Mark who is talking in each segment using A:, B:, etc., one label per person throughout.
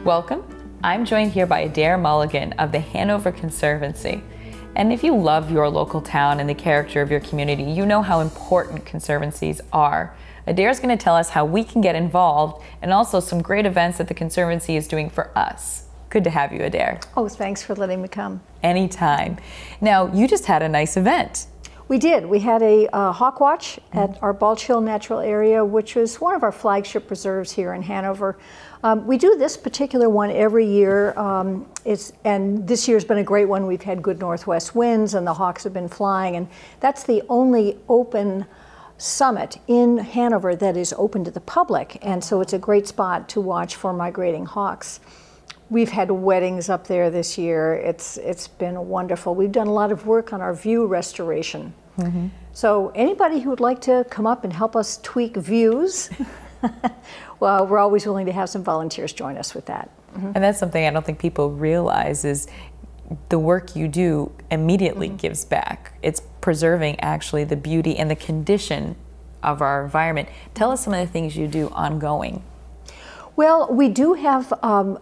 A: Welcome. I'm joined here by Adair Mulligan of the Hanover Conservancy. And if you love your local town and the character of your community, you know how important conservancies are. Adair's going to tell us how we can get involved and also some great events that the Conservancy is doing for us. Good to have you, Adair.
B: Oh, thanks for letting me come.
A: Anytime. Now, you just had a nice event.
B: We did. We had a hawk watch at our Balch Hill Natural Area, which is one of our flagship preserves here in Hanover. We do this particular one every year, and this year's been a great one. We've had good northwest winds and the hawks have been flying, and that's the only open summit in Hanover that is open to the public, and so it's a great spot to watch for migrating hawks. We've had weddings up there this year. It's been wonderful. We've done a lot of work on our view restoration. So anybody who would like to come up and help us tweak views, well, we're always willing to have some volunteers join us with that.
A: And that's something I don't think people realize is the work you do immediately gives back. It's preserving actually the beauty and the condition of our environment. Tell us some of the things you do ongoing.
B: Well, we do have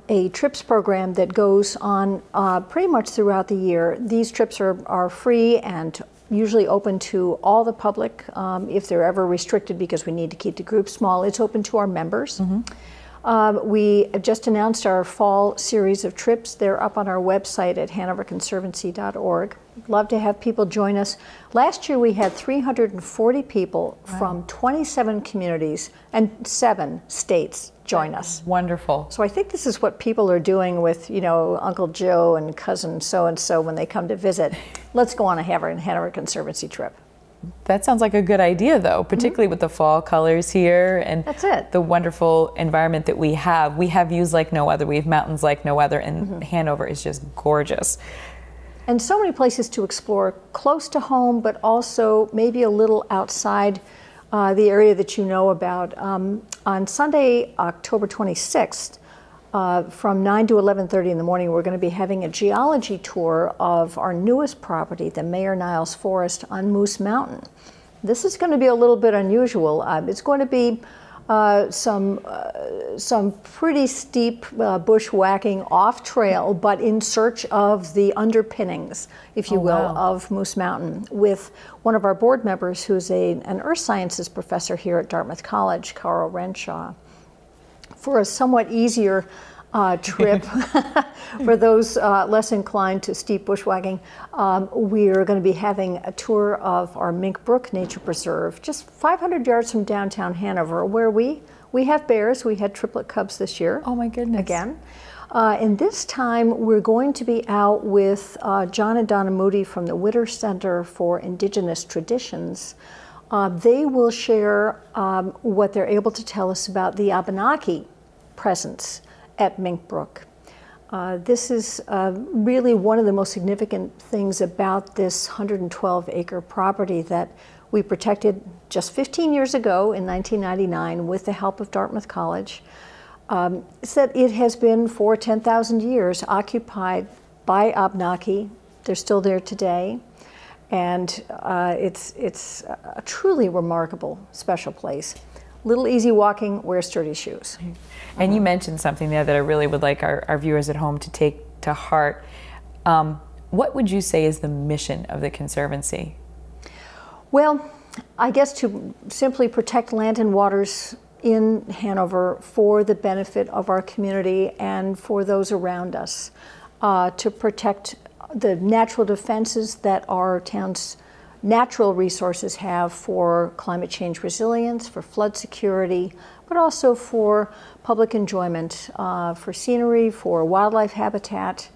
B: a trips program that goes on pretty much throughout the year. These trips are free and usually open to all the public. If they're ever restricted because we need to keep the group small, it's open to our members. We just announced our fall series of trips. They're up on our website at hanoverconservancy.org. Love to have people join us. Last year we had 340 people from 27 communities and 7 states join us.
A: Wonderful.
B: So I think this is what people are doing with, you know, Uncle Joe and cousin so-and-so when they come to visit. Let's go on a Hanover Conservancy trip.
A: That sounds like a good idea, though, particularly with the fall colors here and
B: that's it.
A: The wonderful environment that we have. We have views like no other. We have mountains like no other, and Hanover is just gorgeous.
B: And so many places to explore close to home, but also maybe a little outside the area that you know about. On Sunday, October 26th, from 9 to 11:30 in the morning, we're going to be having a geology tour of our newest property, the Mayor Niles Forest on Moose Mountain. This is going to be a little bit unusual. It's going to be some pretty steep bushwhacking off trail, but in search of the underpinnings, if you will, of Moose Mountain, with one of our board members who's an earth sciences professor here at Dartmouth College, Carl Renshaw. For a somewhat easier trip for those less inclined to steep bushwhacking, we are going to be having a tour of our Mink Brook Nature Preserve, just 500 yards from downtown Hanover, where we have bears. We had triplet cubs this year.
A: Oh my goodness.
B: Again. And this time we're going to be out with John and Donna Moody from the Witter Center for Indigenous Traditions. They will share what they're able to tell us about the Abenaki presence at Mink Brook. This is really one of the most significant things about this 112-acre property that we protected just 15 years ago in 1999 with the help of Dartmouth College. Is that it has been for 10,000 years occupied by Abenaki. They're still there today. And it's a truly remarkable, special place. Little easy walking, wear sturdy shoes.
A: And you mentioned something there that I really would like our viewers at home to take to heart. What would you say is the mission of the Conservancy? Well,
B: I guess to simply protect land and waters in Hanover for the benefit of our community and for those around us, to protect the natural defenses that our town's natural resources have for climate change resilience, for flood security, but also for public enjoyment, for scenery, for wildlife habitat.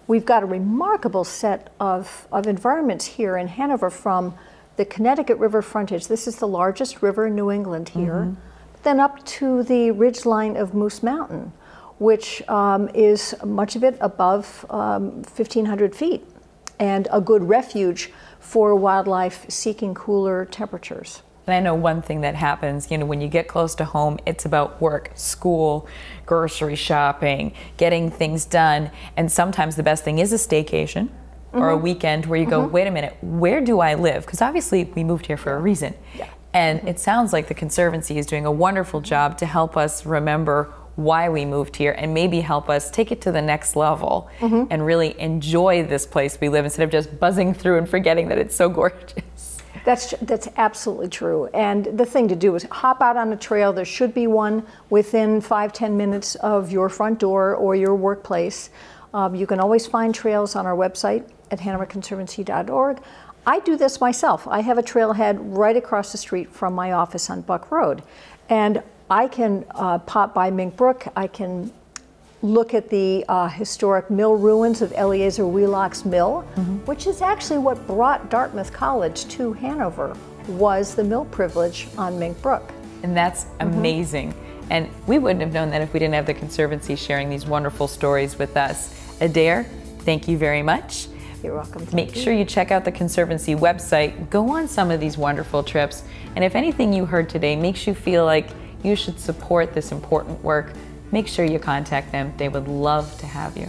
B: We've got a remarkable set of environments here in Hanover, from the Connecticut River frontage. This is the largest river in New England here. But then up to the ridgeline of Moose Mountain, which is much of it above 1,500 feet, and a good refuge for wildlife seeking cooler temperatures.
A: And I know one thing that happens, you know, when you get close to home, it's about work, school, grocery shopping, getting things done. And sometimes the best thing is a staycation or a weekend where you go, wait a minute, where do I live? Because obviously we moved here for a reason. And it sounds like the Conservancy is doing a wonderful job to help us remember why we moved here and maybe help us take it to the next level and really enjoy this place we live instead of just buzzing through and forgetting that it's so gorgeous.
B: That's absolutely true. And the thing to do is hop out on a trail. There should be one within 5-10 minutes of your front door or your workplace. You can always find trails on our website at hanoverconservancy.org. I do this myself. I have a trailhead right across the street from my office on Buck Road. And I can pop by Mink Brook. I can look at the historic mill ruins of Eleazar Wheelock's mill, which is actually what brought Dartmouth College to Hanover, was the mill privilege on Mink Brook.
A: And that's amazing. And we wouldn't have known that if we didn't have the Conservancy sharing these wonderful stories with us. Adair, thank you very much.
B: You're welcome.
A: Make sure you check out the Conservancy website, go on some of these wonderful trips, and if anything you heard today makes you feel like you should support this important work, make sure you contact them. They would love to have you.